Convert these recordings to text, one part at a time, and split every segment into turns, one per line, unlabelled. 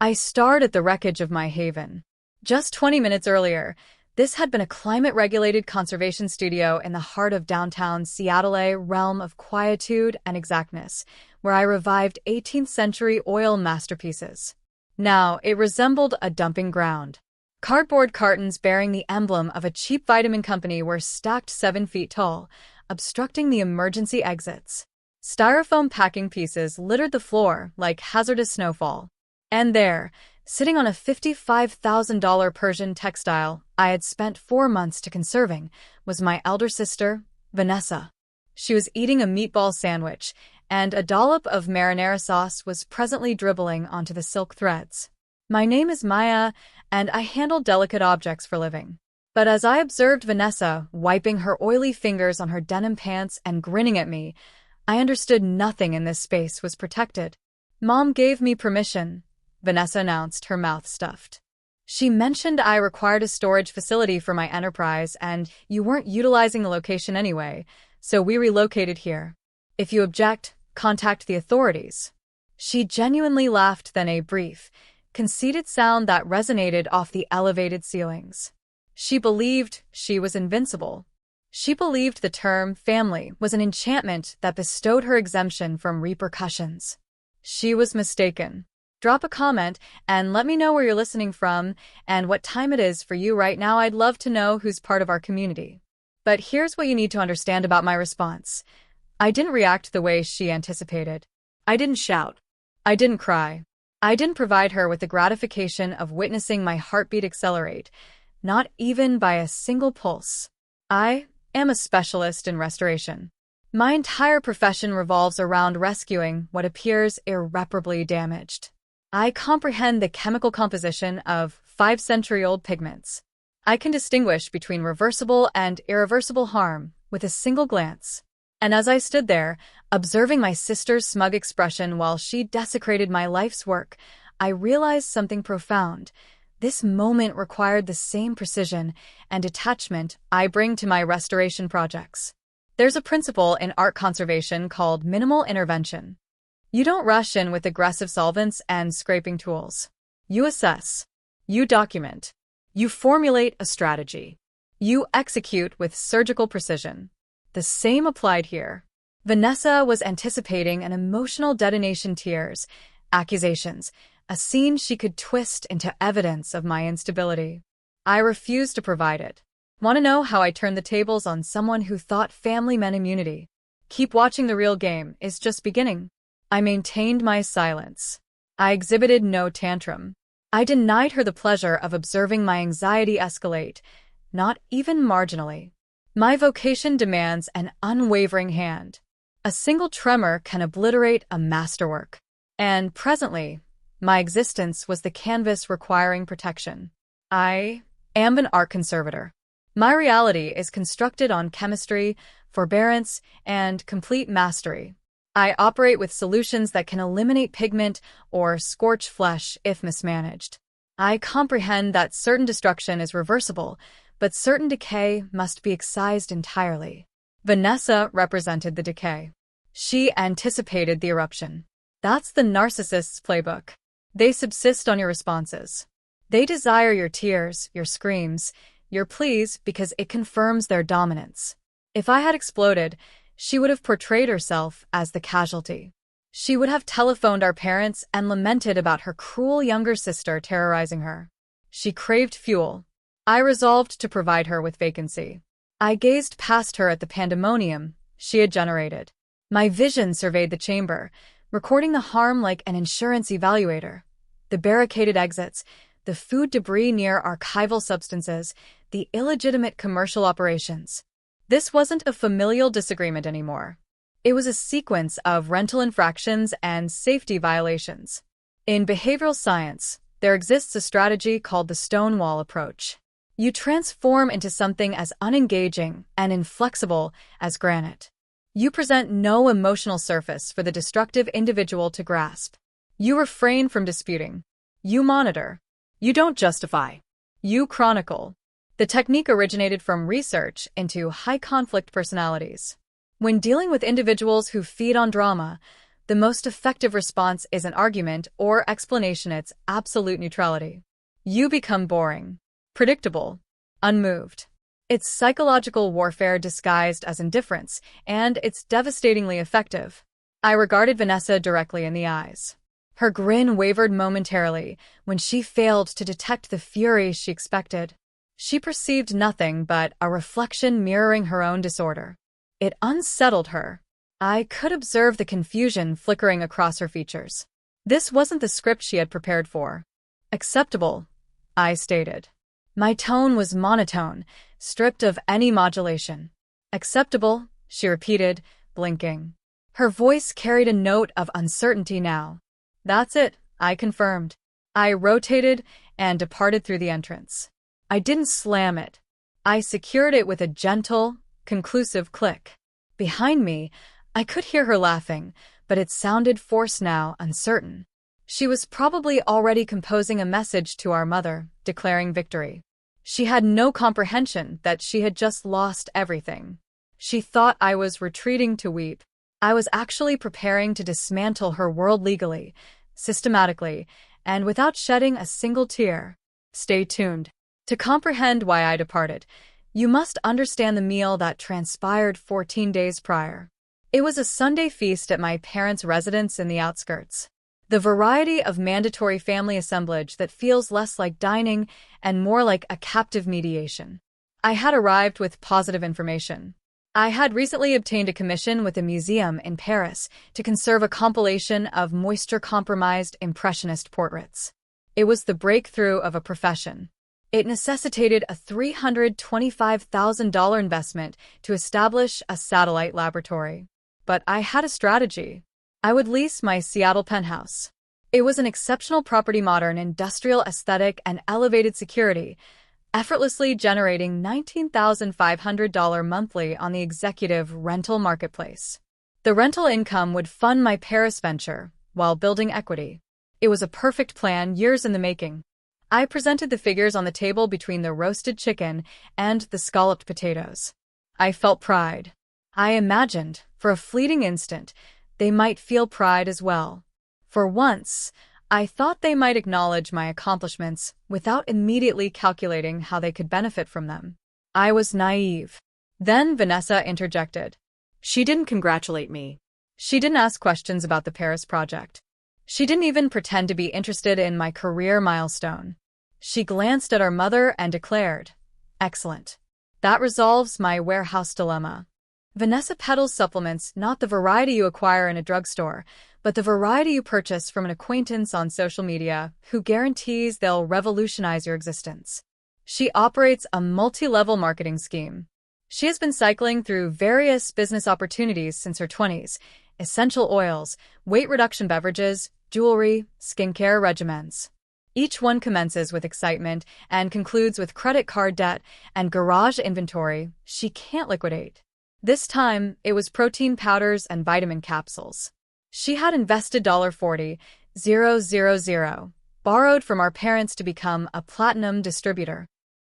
I stared at the wreckage of my haven. Just 20 minutes earlier, this had been a climate-regulated conservation studio in the heart of downtown Seattle, a realm of quietude and exactness, where I revived 18th-century oil masterpieces. Now, it resembled a dumping ground. Cardboard cartons bearing the emblem of a cheap vitamin company were stacked 7 feet tall, obstructing the emergency exits. Styrofoam packing pieces littered the floor like hazardous snowfall. And there, sitting on a $55,000 Persian textile I had spent 4 months to conserving, was my elder sister, Vanessa. She was eating a meatball sandwich, and a dollop of marinara sauce was presently dribbling onto the silk threads. My name is Maya, and I handle delicate objects for living. But as I observed Vanessa wiping her oily fingers on her denim pants and grinning at me, I understood nothing in this space was protected. "Mom gave me permission," Vanessa announced, her mouth stuffed. "She mentioned I required a storage facility for my enterprise, and you weren't utilizing the location anyway, so we relocated here. If you object, contact the authorities." She genuinely laughed, then a brief, conceited sound that resonated off the elevated ceilings. She believed she was invincible. She believed the term family was an enchantment that bestowed her exemption from repercussions. She was mistaken. Drop a comment and let me know where you're listening from and what time it is for you right now. I'd love to know who's part of our community. But here's what you need to understand about my response. I didn't react the way she anticipated. I didn't shout. I didn't cry. I didn't provide her with the gratification of witnessing my heartbeat accelerate, not even by a single pulse. I am a specialist in restoration. My entire profession revolves around rescuing what appears irreparably damaged. I comprehend the chemical composition of 5-century-old pigments. I can distinguish between reversible and irreversible harm with a single glance. And as I stood there, observing my sister's smug expression while she desecrated my life's work, I realized something profound. This moment required the same precision and detachment I bring to my restoration projects. There's a principle in art conservation called minimal intervention. You don't rush in with aggressive solvents and scraping tools. You assess. You document. You formulate a strategy. You execute with surgical precision. The same applied here. Vanessa was anticipating an emotional detonation, tears, accusations, a scene she could twist into evidence of my instability. I refused to provide it. Want to know how I turned the tables on someone who thought family meant immunity? Keep watching, the real game is just beginning. I maintained my silence. I exhibited no tantrum. I denied her the pleasure of observing my anxiety escalate, not even marginally. My vocation demands an unwavering hand. A single tremor can obliterate a masterwork. And presently, my existence was the canvas requiring protection. I am an art conservator. My reality is constructed on chemistry, forbearance, and complete mastery. I operate with solutions that can eliminate pigment or scorch flesh if mismanaged. I comprehend that certain destruction is reversible, but certain decay must be excised entirely. Vanessa represented the decay. She anticipated the eruption. That's the narcissist's playbook. They subsist on your responses. They desire your tears, your screams, your pleas because it confirms their dominance. If I had exploded, she would have portrayed herself as the casualty. She would have telephoned our parents and lamented about her cruel younger sister terrorizing her. She craved fuel. I resolved to provide her with vacancy. I gazed past her at the pandemonium she had generated. My vision surveyed the chamber, recording the harm like an insurance evaluator. The barricaded exits, the food debris near archival substances, the illegitimate commercial operations. This wasn't a familial disagreement anymore. It was a sequence of rental infractions and safety violations. In behavioral science, there exists a strategy called the Stonewall approach. You transform into something as unengaging and inflexible as granite. You present no emotional surface for the destructive individual to grasp. You refrain from disputing. You monitor. You don't justify. You chronicle. The technique originated from research into high-conflict personalities. When dealing with individuals who feed on drama, The most effective response isn't argument or explanation, it's absolute neutrality. You become boring, predictable, unmoved. It's psychological warfare disguised as indifference, and it's devastatingly effective. I regarded Vanessa directly in the eyes. Her grin wavered momentarily when she failed to detect the fury she expected. She perceived nothing but a reflection mirroring her own disorder. It unsettled her. I could observe the confusion flickering across her features. This wasn't the script she had prepared for. Acceptable, I stated. My tone was monotone, stripped of any modulation. Acceptable, she repeated, blinking. Her voice carried a note of uncertainty now. That's it, I confirmed. I rotated and departed through the entrance. I didn't slam it. I secured it with a gentle, conclusive click. Behind me, I could hear her laughing, but it sounded forced now, uncertain. She was probably already composing a message to our mother, declaring victory. She had no comprehension that she had just lost everything. She thought I was retreating to weep. I was actually preparing to dismantle her world legally, systematically, and without shedding a single tear. Stay tuned. To comprehend why I departed, you must understand the meal that transpired 14 days prior. It was a Sunday feast at my parents' residence in the outskirts. The variety of mandatory family assemblage that feels less like dining and more like a captive mediation. I had arrived with positive information. I had recently obtained a commission with a museum in Paris to conserve a compilation of moisture-compromised impressionist portraits. It was the breakthrough of a profession. It necessitated a $325,000 investment to establish a satellite laboratory. But I had a strategy. I would lease my Seattle penthouse. It was an exceptional property, modern industrial aesthetic and elevated security, effortlessly generating $19,500 monthly on the executive rental marketplace. The rental income would fund my Paris venture while building equity. It was a perfect plan, years in the making. I presented the figures on the table between the roasted chicken and the scalloped potatoes. I felt pride. I imagined, for a fleeting instant, they might feel pride as well. For once, I thought they might acknowledge my accomplishments without immediately calculating how they could benefit from them. I was naive. Then Vanessa interjected. She didn't congratulate me. She didn't ask questions about the Paris project. She didn't even pretend to be interested in my career milestone. She glanced at our mother and declared, "Excellent. That resolves my warehouse dilemma." Vanessa peddles supplements, not the variety you acquire in a drugstore, but the variety you purchase from an acquaintance on social media who guarantees they'll revolutionize your existence. She operates a multi-level marketing scheme. She has been cycling through various business opportunities since her 20s, essential oils, weight reduction beverages, jewelry, skincare regimens. Each one commences with excitement and concludes with credit card debt and garage inventory she can't liquidate. This time, it was protein powders and vitamin capsules. She had invested $40,000, borrowed from our parents to become a platinum distributor.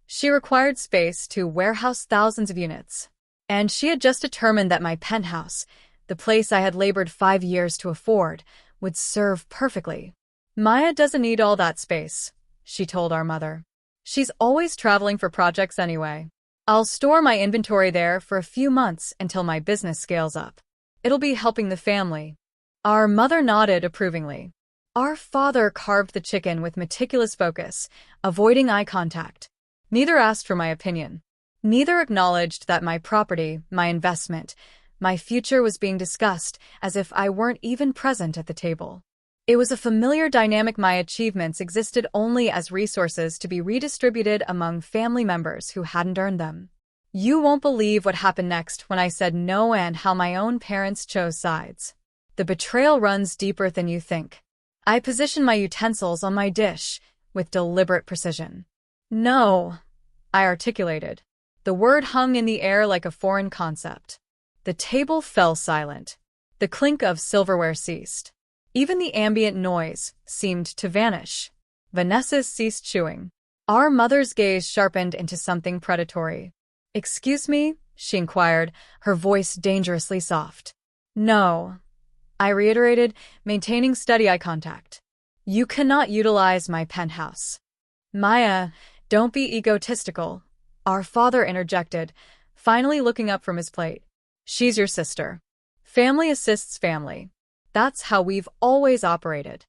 She required space to warehouse thousands of units. And she had just determined that my penthouse, the place I had labored 5 years to afford, would serve perfectly. Maya doesn't need all that space, she told our mother. She's always traveling for projects anyway. I'll store my inventory there for a few months until my business scales up. It'll be helping the family. Our mother nodded approvingly. Our father carved the chicken with meticulous focus, avoiding eye contact. Neither asked for my opinion. Neither acknowledged that my property, my investment, my future was being discussed as if I weren't even present at the table. It was a familiar dynamic. My achievements existed only as resources to be redistributed among family members who hadn't earned them. You won't believe what happened next when I said no and how my own parents chose sides. The betrayal runs deeper than you think. I positioned my utensils on my dish with deliberate precision. No, I articulated. The word hung in the air like a foreign concept. The table fell silent. The clink of silverware ceased. Even the ambient noise seemed to vanish. Vanessa ceased chewing. Our mother's gaze sharpened into something predatory. "Excuse me?" she inquired, her voice dangerously soft. "No," I reiterated, maintaining steady eye contact. You cannot utilize my penthouse. Maya, don't be egotistical. Our father interjected, finally looking up from his plate. She's your sister. Family assists family. That's how we've always operated.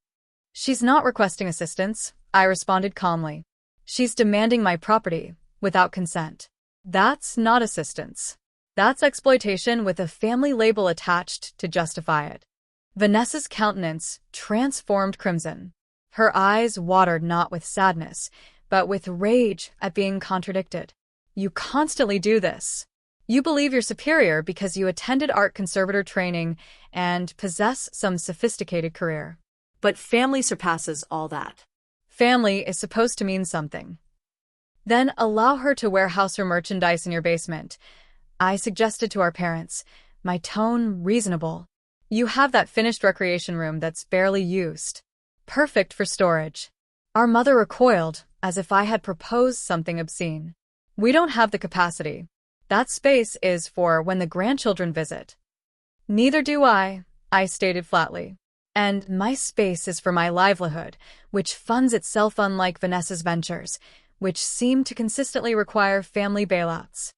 She's not requesting assistance, I responded calmly. She's demanding my property, without consent. That's not assistance. That's exploitation with a family label attached to justify it. Vanessa's countenance transformed crimson. Her eyes watered not with sadness, but with rage at being contradicted. You constantly do this. You believe you're superior because you attended art conservator training and possess some sophisticated career.
But family surpasses all that.
Family is supposed to mean something. Then allow her to warehouse her merchandise in your basement. I suggested to our parents, my tone reasonable. You have that finished recreation room that's barely used. Perfect for storage. Our mother recoiled, as if I had proposed something obscene. We don't have the capacity. That space is for when the grandchildren visit. Neither do I stated flatly. And my space is for my livelihood, which funds itself unlike Vanessa's ventures, which seem to consistently require family bailouts.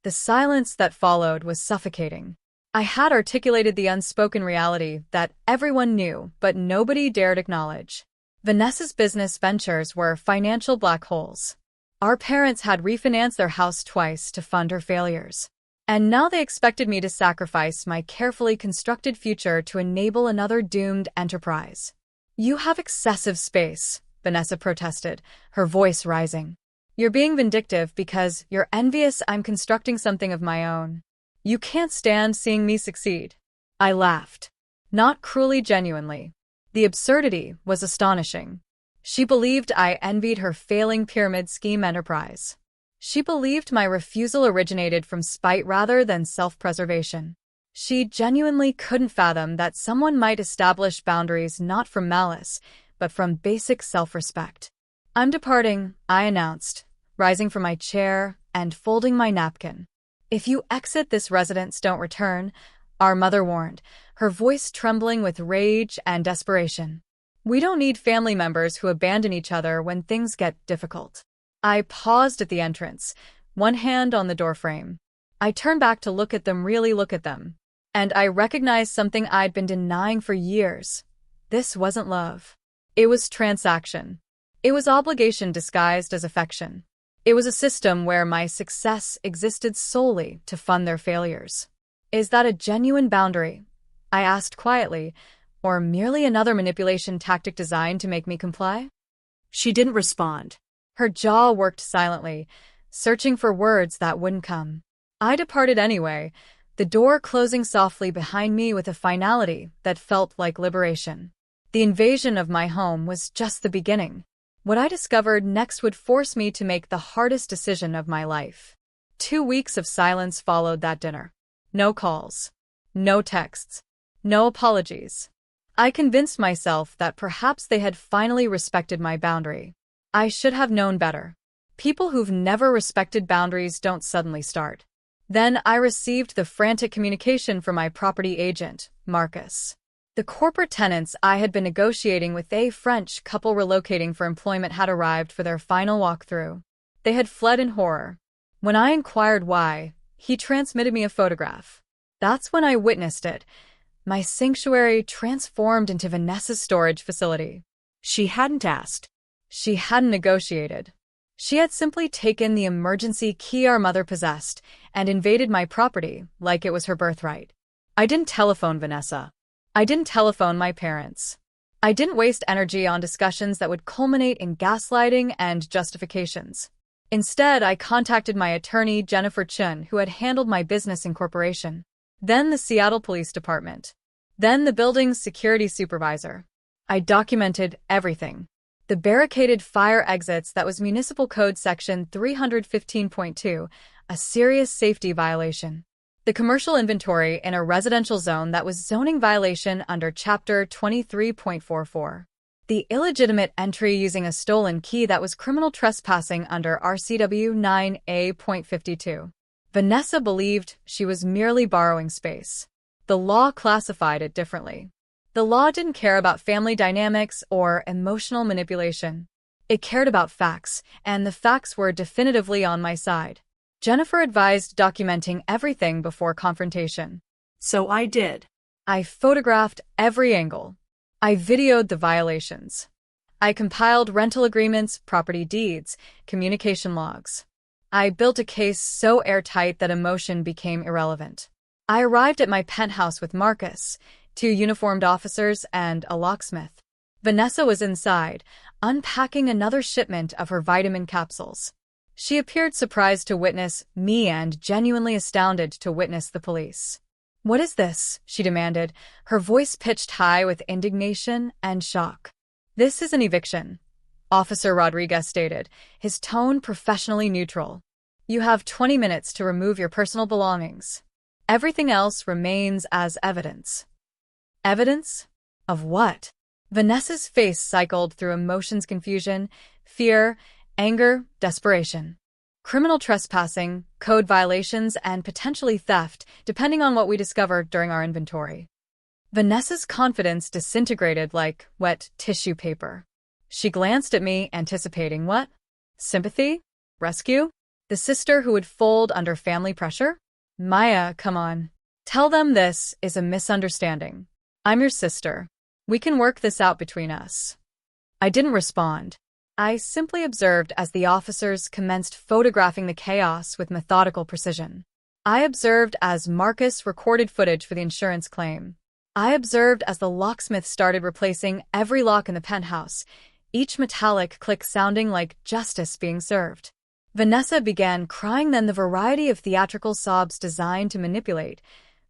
The silence that followed was suffocating. I had articulated the unspoken reality that everyone knew, but nobody dared acknowledge. Vanessa's business ventures were financial black holes. Our parents had refinanced their house twice to fund her failures. And now they expected me to sacrifice my carefully constructed future to enable another doomed enterprise. You have excessive space, Vanessa protested, her voice rising. You're being vindictive because you're envious I'm constructing something of my own. You can't stand seeing me succeed. I laughed. Not cruelly, genuinely. The absurdity was astonishing. She believed I envied her failing pyramid scheme enterprise. She believed my refusal originated from spite rather than self-preservation. She genuinely couldn't fathom that someone might establish boundaries not from malice, but from basic self-respect. I'm departing, I announced, rising from my chair and folding my napkin. If you exit this residence, don't return, our mother warned, her voice trembling with rage and desperation. We don't need family members who abandon each other when things get difficult. I paused at the entrance, one hand on the doorframe. I turned back to look at them, really look at them. And I recognized something I'd been denying for years. This wasn't love. It was transaction. It was obligation disguised as affection. It was a system where my success existed solely to fund their failures. Is that a genuine boundary? I asked quietly, or merely another manipulation tactic designed to make me comply?
She didn't respond.
Her jaw worked silently, searching for words that wouldn't come. I departed anyway, the door closing softly behind me with a finality that felt like liberation. The invasion of my home was just the beginning. What I discovered next would force me to make the hardest decision of my life. 2 weeks of silence followed that dinner. No calls. No texts. No apologies. I convinced myself that perhaps they had finally respected my boundary. I should have known better. People who've never respected boundaries don't suddenly start. Then I received the frantic communication from my property agent, Marcus. The corporate tenants I had been negotiating with a French couple relocating for employment had arrived for their final walkthrough. They had fled in horror. When I inquired why, he transmitted me a photograph. That's when I witnessed it. My sanctuary transformed into Vanessa's storage facility.
She hadn't asked.
She hadn't negotiated. She had simply taken the emergency key our mother possessed and invaded my property like it was her birthright. I didn't telephone Vanessa. I didn't telephone my parents. I didn't waste energy on discussions that would culminate in gaslighting and justifications. Instead, I contacted my attorney, Jennifer Chun, who had handled my business incorporation. Then the Seattle Police Department. Then the building's security supervisor. I documented everything. The barricaded fire exits that was Municipal Code Section 315.2, a serious safety violation. The commercial inventory in a residential zone that was zoning violation under Chapter 23.44. The illegitimate entry using a stolen key that was criminal trespassing under RCW 9A.52. Vanessa believed she was merely borrowing space. The law classified it differently. The law didn't care about family dynamics or emotional manipulation. It cared about facts, and the facts were definitively on my side. Jennifer advised documenting everything before confrontation.
So I did.
I photographed every angle. I videoed the violations. I compiled rental agreements, property deeds, communication logs. I built a case so airtight that emotion became irrelevant. I arrived at my penthouse with Marcus, 2 uniformed officers, and a locksmith. Vanessa was inside, unpacking another shipment of her vitamin capsules. She appeared surprised to witness me and genuinely astounded to witness the police. "What is this?" she demanded, her voice pitched high with indignation and shock. "This is an eviction," Officer Rodriguez stated, his tone professionally neutral. "You have 20 minutes to remove your personal belongings. Everything else remains as evidence." Evidence? Of what? Vanessa's face cycled through emotions: confusion, fear, anger, desperation. Criminal trespassing, code violations, and potentially theft, depending on what we discovered during our inventory. Vanessa's confidence disintegrated like wet tissue paper. She glanced at me, anticipating what? Sympathy? Rescue? The sister who would fold under family pressure? "Maya, come on. Tell them this is a misunderstanding. I'm your sister. We can work this out between us." I didn't respond. I simply observed as the officers commenced photographing the chaos with methodical precision. I observed as Marcus recorded footage for the insurance claim. I observed as the locksmith started replacing every lock in the penthouse, each metallic click sounding like justice being served. Vanessa began crying, then the variety of theatrical sobs designed to manipulate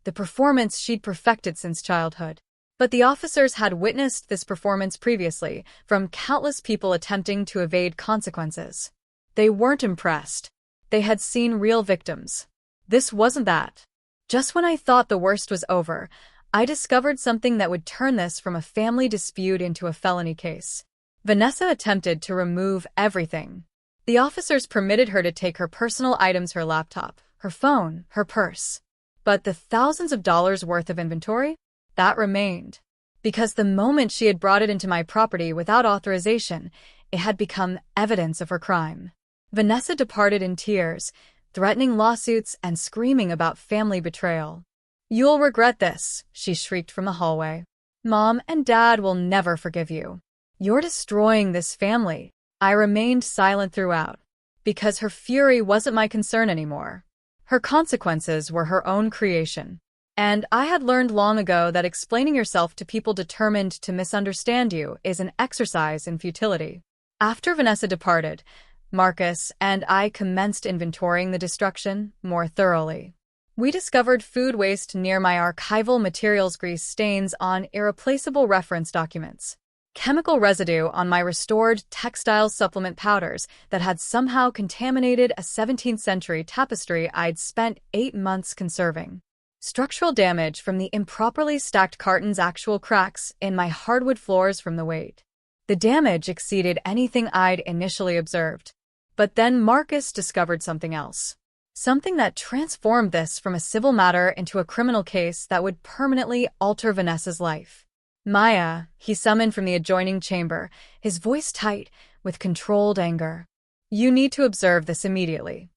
the performance she'd perfected since childhood. But the officers had witnessed this performance previously, from countless people attempting to evade consequences. They weren't impressed. They had seen real victims. This wasn't that. Just when I thought the worst was over, I discovered something that would turn this from a family dispute into a felony case. Vanessa attempted to remove everything. The officers permitted her to take her personal items, her laptop, her phone, her purse. But the thousands of dollars worth of inventory? That remained. Because the moment she had brought it into my property without authorization, it had become evidence of her crime. Vanessa departed in tears, threatening lawsuits and screaming about family betrayal. "You'll regret this," she shrieked from the hallway. "Mom and Dad will never forgive you. You're destroying this family." I remained silent throughout, because her fury wasn't my concern anymore. Her consequences were her own creation. And I had learned long ago that explaining yourself to people determined to misunderstand you is an exercise in futility. After Vanessa departed, Marcus and I commenced inventorying the destruction more thoroughly. We discovered food waste near my archival materials, grease stains on irreplaceable reference documents, chemical residue on my restored textile supplement powders that had somehow contaminated a 17th century tapestry I'd spent 8 months conserving, structural damage from the improperly stacked cartons, actual cracks in my hardwood floors from the weight. The damage exceeded anything I'd initially observed. But then Marcus discovered something else. Something that transformed this from a civil matter into a criminal case that would permanently alter Vanessa's life. "Maya," he summoned from the adjoining chamber, his voice tight with controlled anger. "You need to observe this immediately."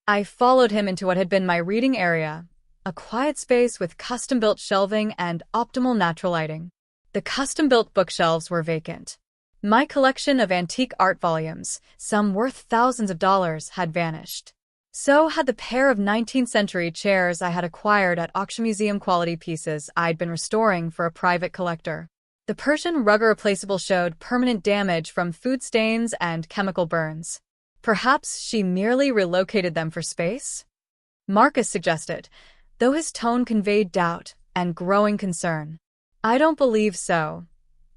I followed him into what had been my reading area, a quiet space with custom-built shelving and optimal natural lighting. The custom-built bookshelves were vacant. My collection of antique art volumes, some worth thousands of dollars, had vanished. So had the pair of 19th century chairs I had acquired at auction, museum quality pieces I'd been restoring for a private collector. The Persian rug replaceable showed permanent damage from food stains and chemical burns. Perhaps she merely relocated them for space? Marcus suggested, though his tone conveyed doubt and growing concern. "I don't believe so,"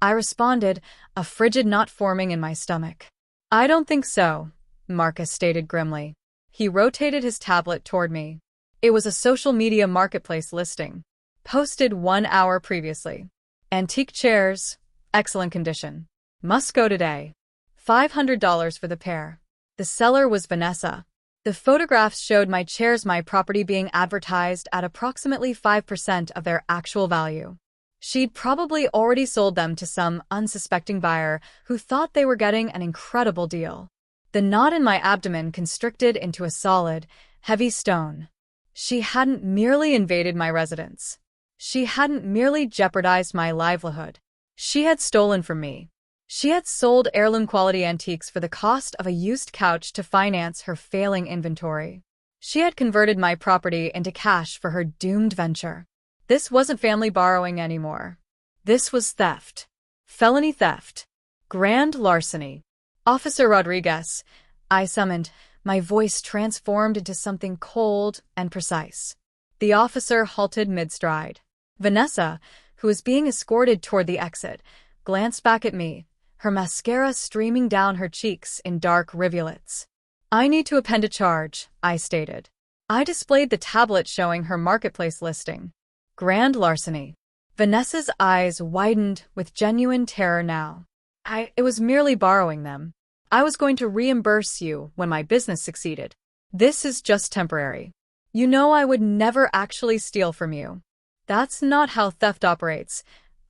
I responded, a frigid knot forming in my stomach. "I don't think so," Marcus stated grimly. He rotated his tablet toward me. It was a social media marketplace listing, posted 1 hour previously. "Antique chairs, excellent condition. Must go today. $500 for the pair." The seller was Vanessa. The photographs showed my property being advertised at approximately 5% of their actual value. She'd probably already sold them to some unsuspecting buyer who thought they were getting an incredible deal. The knot in my abdomen constricted into a solid, heavy stone. She hadn't merely invaded my residence. She hadn't merely jeopardized my livelihood. She had stolen from me. She had sold heirloom-quality antiques for the cost of a used couch to finance her failing inventory. She had converted my property into cash for her doomed venture. This wasn't family borrowing anymore. This was theft. Felony theft. Grand larceny. Officer Rodriguez, I summoned, my voice transformed into something cold and precise. The officer halted mid-stride. Vanessa, who was being escorted toward the exit, glanced back at me, her mascara streaming down her cheeks in dark rivulets. I need to append a charge, I stated. I displayed the tablet showing her marketplace listing. Grand larceny. Vanessa's eyes widened with genuine terror now. It was merely borrowing them. I was going to reimburse you when my business succeeded. This is just temporary. You know I would never actually steal from you. That's not how theft operates,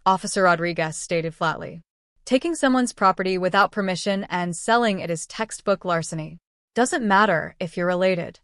Officer Rodriguez stated flatly. Taking someone's property without permission and selling it is textbook larceny. Doesn't matter if you're related.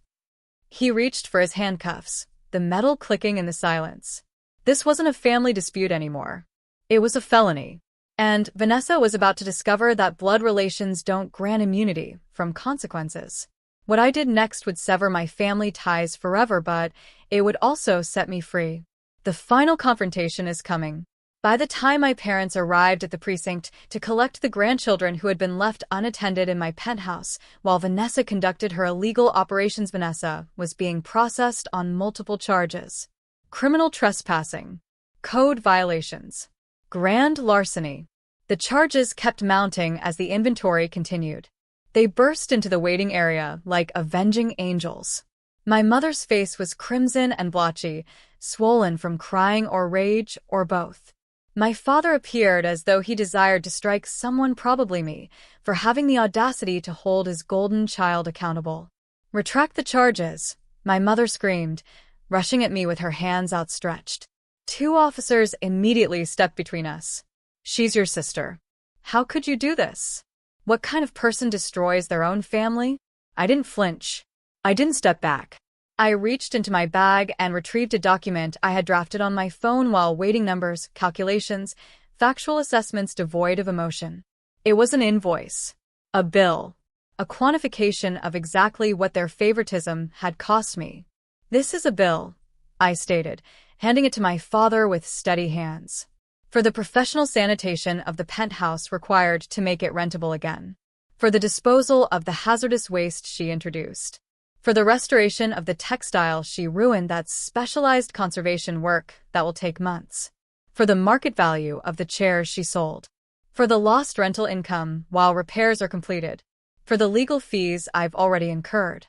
He reached for his handcuffs, the metal clicking in the silence. This wasn't a family dispute anymore. It was a felony. And Vanessa was about to discover that blood relations don't grant immunity from consequences. What I did next would sever my family ties forever, but it would also set me free. The final confrontation is coming. By the time my parents arrived at the precinct to collect the grandchildren who had been left unattended in my penthouse while Vanessa conducted her illegal operations, Vanessa was being processed on multiple charges. Criminal trespassing, code violations, grand larceny. The charges kept mounting as the inventory continued. They burst into the waiting area like avenging angels. My mother's face was crimson and blotchy, swollen from crying or rage or both. My father appeared as though he desired to strike someone, probably me, for having the audacity to hold his golden child accountable. Retract the charges, my mother screamed, rushing at me with her hands outstretched. Two officers immediately stepped between us. She's your sister. How could you do this? What kind of person destroys their own family? I didn't flinch. I didn't step back. I reached into my bag and retrieved a document I had drafted on my phone while waiting. Numbers, calculations, factual assessments devoid of emotion. It was an invoice. A bill. A quantification of exactly what their favoritism had cost me. This is a bill, I stated, handing it to my father with steady hands. For the professional sanitation of the penthouse required to make it rentable again. For the disposal of the hazardous waste she introduced. For the restoration of the textile she ruined, that's specialized conservation work that will take months. For the market value of the chairs she sold. For the lost rental income while repairs are completed. For the legal fees I've already incurred.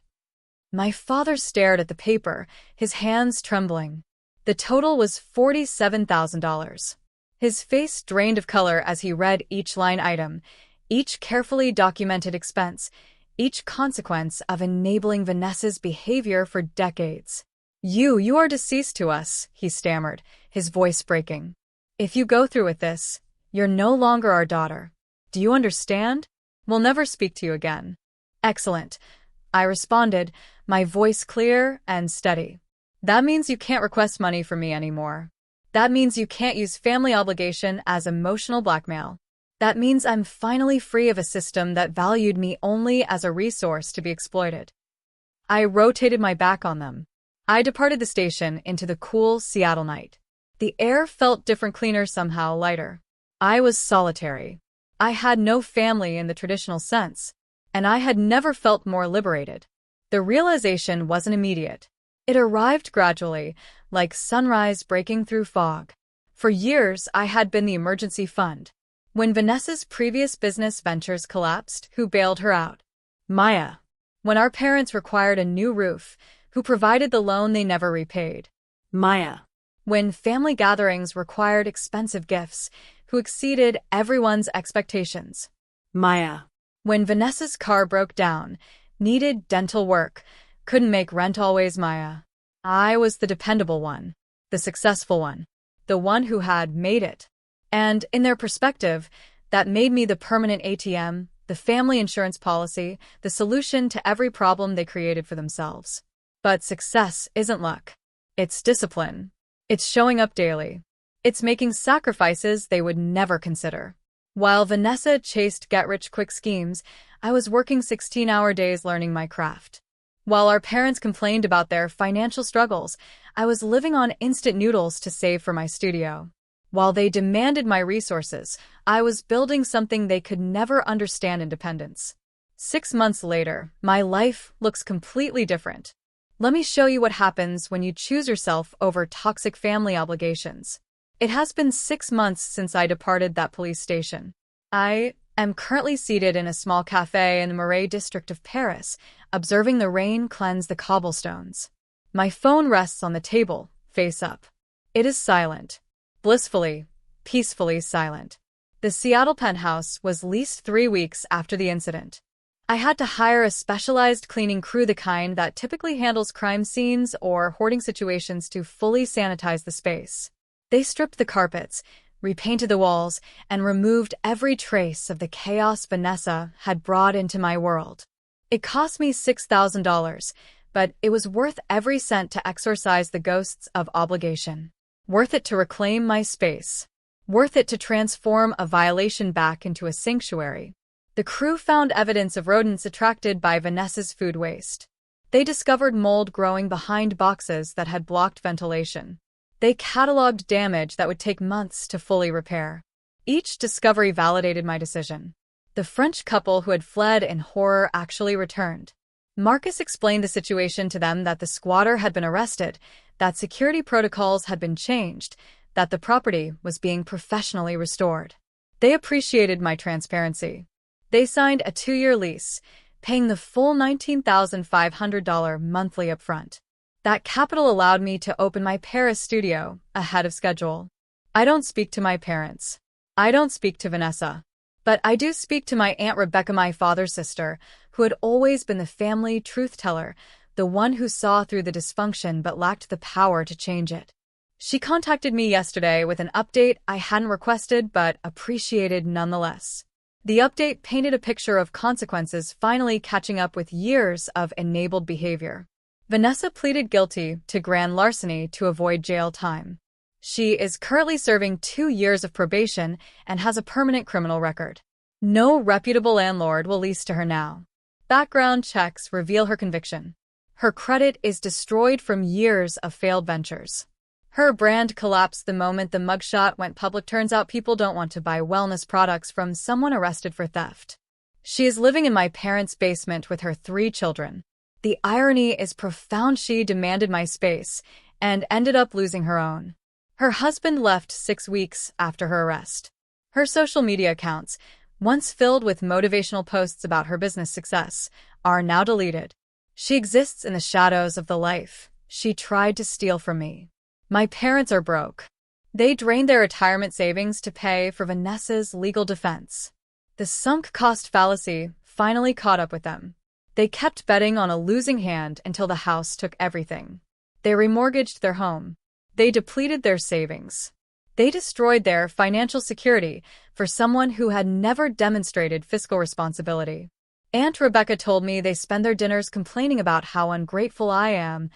My father stared at the paper, his hands trembling. The total was $47,000. His face drained of color as he read each line item, each carefully documented expense, each consequence of enabling Vanessa's behavior for decades. You are deceased to us, he stammered, his voice breaking. If you go through with this, you're no longer our daughter. Do you understand? We'll never speak to you again. Excellent, I responded, my voice clear and steady. That means you can't request money from me anymore. That means you can't use family obligation as emotional blackmail. That means I'm finally free of a system that valued me only as a resource to be exploited. I rotated my back on them. I departed the station into the cool Seattle night. The air felt different, cleaner, somehow lighter. I was solitary. I had no family in the traditional sense, and I had never felt more liberated. The realization wasn't immediate. It arrived gradually, like sunrise breaking through fog. For years, I had been the emergency fund. When Vanessa's previous business ventures collapsed, who bailed her out? Maya. When our parents required a new roof, who provided the loan they never repaid?
Maya.
When family gatherings required expensive gifts, who exceeded everyone's expectations?
Maya.
When Vanessa's car broke down, Needed dental work. Couldn't make rent always, Maya. I was the dependable one. The successful one. The one who had made it. And, in their perspective, that made me the permanent ATM, the family insurance policy, the solution to every problem they created for themselves. But success isn't luck. It's discipline. It's showing up daily. It's making sacrifices they would never consider. While Vanessa chased get-rich-quick schemes, I was working 16-hour days learning my craft. While our parents complained about their financial struggles, I was living on instant noodles to save for my studio. While they demanded my resources, I was building something they could never understand: independence. 6 months later, my life looks completely different. Let me show you what happens when you choose yourself over toxic family obligations. It has been 6 months since I departed that police station. I am currently seated in a small cafe in the Marais district of Paris, observing the rain cleanse the cobblestones. My phone rests on the table, face up. It is silent. Blissfully, peacefully silent. The Seattle penthouse was leased 3 weeks after the incident. I had to hire a specialized cleaning crew, the kind that typically handles crime scenes or hoarding situations, to fully sanitize the space. They stripped the carpets, repainted the walls, and removed every trace of the chaos Vanessa had brought into my world. It cost me $6,000, but it was worth every cent to exorcise the ghosts of obligation. Worth it to reclaim my space. Worth it to transform a violation back into a sanctuary. The crew found evidence of rodents attracted by Vanessa's food waste. They discovered mold growing behind boxes that had blocked ventilation. They cataloged damage that would take months to fully repair. Each discovery validated my decision. The French couple who had fled in horror actually returned. Marcus explained the situation to them: that the squatter had been arrested, that security protocols had been changed, that the property was being professionally restored. They appreciated my transparency. They signed a 2-year lease, paying the full $19,500 monthly upfront. That capital allowed me to open my Paris studio ahead of schedule. I don't speak to my parents. I don't speak to Vanessa. But I do speak to my Aunt Rebecca, my father's sister, who had always been the family truth-teller, the one who saw through the dysfunction but lacked the power to change it. She contacted me yesterday with an update I hadn't requested but appreciated nonetheless. The update painted a picture of consequences finally catching up with years of enabled behavior. Vanessa pleaded guilty to grand larceny to avoid jail time. She is currently serving 2 years of probation and has a permanent criminal record. No reputable landlord will lease to her now. Background checks reveal her conviction. Her credit is destroyed from years of failed ventures. Her brand collapsed the moment the mugshot went public. Turns out people don't want to buy wellness products from someone arrested for theft. She is living in my parents' basement with her 3 children. The irony is profound. She demanded my space and ended up losing her own. Her husband left 6 weeks after her arrest. Her social media accounts, once filled with motivational posts about her business success, are now deleted. She exists in the shadows of the life she tried to steal from me. My parents are broke. They drained their retirement savings to pay for Vanessa's legal defense. The sunk cost fallacy finally caught up with them. They kept betting on a losing hand until the house took everything. They remortgaged their home. They depleted their savings. They destroyed their financial security for someone who had never demonstrated fiscal responsibility. Aunt Rebecca told me they spend their dinners complaining about how ungrateful I am,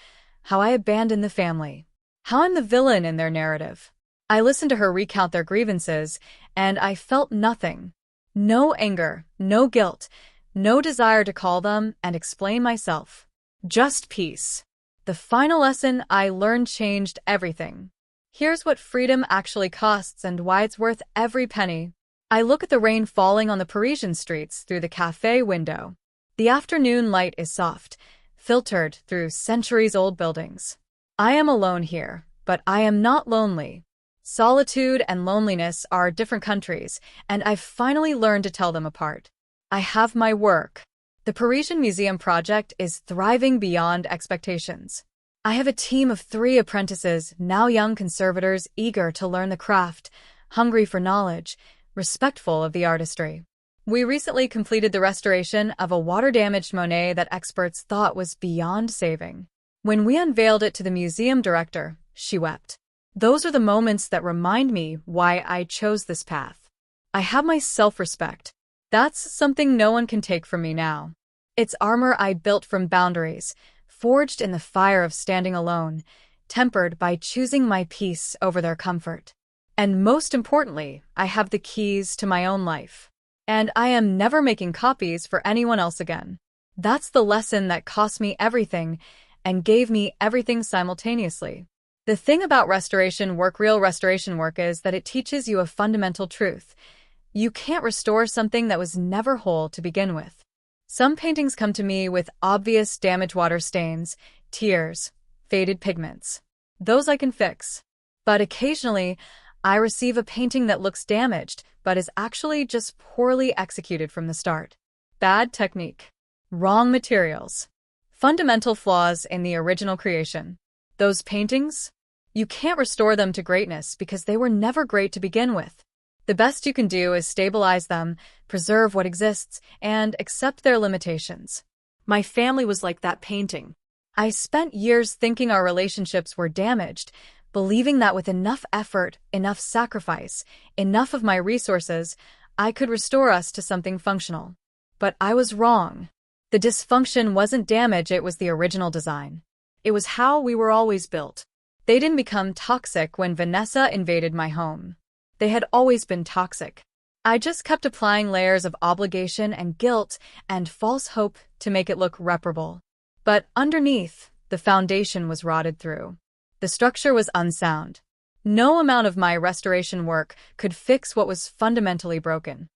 how I abandoned the family, how I'm the villain in their narrative. I listened to her recount their grievances, and I felt nothing. No anger, no guilt, no desire to call them and explain myself. Just peace. The final lesson I learned changed everything. Here's what freedom actually costs and why it's worth every penny. I look at the rain falling on the Parisian streets through the cafe window. The afternoon light is soft, filtered through centuries-old buildings. I am alone here, but I am not lonely. Solitude and loneliness are different countries, and I've finally learned to tell them apart. I have my work. The Parisian Museum project is thriving beyond expectations. I have a team of 3 apprentices, now young conservators eager to learn the craft, hungry for knowledge, respectful of the artistry. We recently completed the restoration of a water-damaged Monet that experts thought was beyond saving. When we unveiled it to the museum director, she wept. Those are the moments that remind me why I chose this path. I have my self-respect. That's something no one can take from me now. It's armor I built from boundaries, forged in the fire of standing alone, tempered by choosing my peace over their comfort. And most importantly, I have the keys to my own life. And I am never making copies for anyone else again. That's the lesson that cost me everything and gave me everything simultaneously. The thing about real restoration work, is that it teaches you a fundamental truth. You can't restore something that was never whole to begin with. Some paintings come to me with obvious damaged water stains, tears, faded pigments. Those I can fix. But occasionally, I receive a painting that looks damaged, but is actually just poorly executed from the start. Bad technique. Wrong materials. Fundamental flaws in the original creation. Those paintings? You can't restore them to greatness because they were never great to begin with. The best you can do is stabilize them, preserve what exists, and accept their limitations.
My family was like that painting.
I spent years thinking our relationships were damaged, believing that with enough effort, enough sacrifice, enough of my resources, I could restore us to something functional. But I was wrong. The dysfunction wasn't damage, it was the original design. It was how we were always built. They didn't become toxic when Vanessa invaded my home. They had always been toxic. I just kept applying layers of obligation and guilt and false hope to make it look reparable. But underneath, the foundation was rotted through. The structure was unsound. No amount of my restoration work could fix what was fundamentally broken.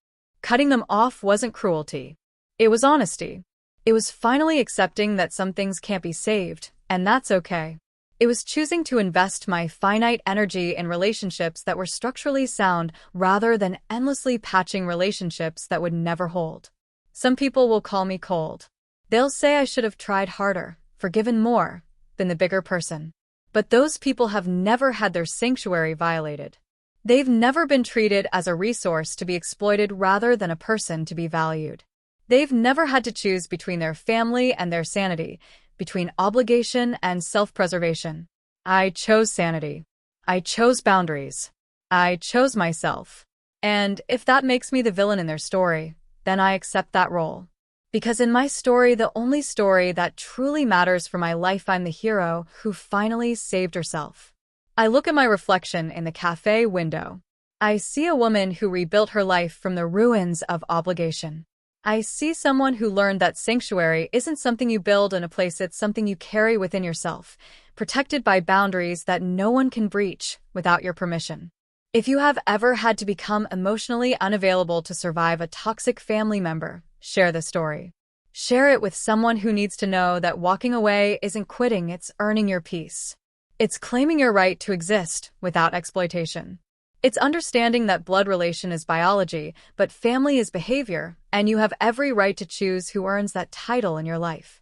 Cutting them off wasn't cruelty. It was honesty. It was finally accepting that some things can't be saved, and that's okay. It was choosing to invest my finite energy in relationships that were structurally sound rather than endlessly patching relationships that would never hold. Some people will call me cold. They'll say I should have tried harder, forgiven more, been the bigger person. But those people have never had their sanctuary violated. They've never been treated as a resource to be exploited rather than a person to be valued. They've never had to choose between their family and their sanity, between obligation and self-preservation. I chose sanity. I chose boundaries. I chose myself. And if that makes me the villain in their story, then I accept that role. Because in my story, the only story that truly matters for my life, I'm the hero who finally saved herself. I look at my reflection in the cafe window. I see a woman who rebuilt her life from the ruins of obligation. I see someone who learned that sanctuary isn't something you build in a place, it's something you carry within yourself, protected by boundaries that no one can breach without your permission. If you have ever had to become emotionally unavailable to survive a toxic family member, share the story. Share it with someone who needs to know that walking away isn't quitting, it's earning your peace. It's claiming your right to exist without exploitation. It's understanding that blood relation is biology, but family is behavior, and you have every right to choose who earns that title in your life.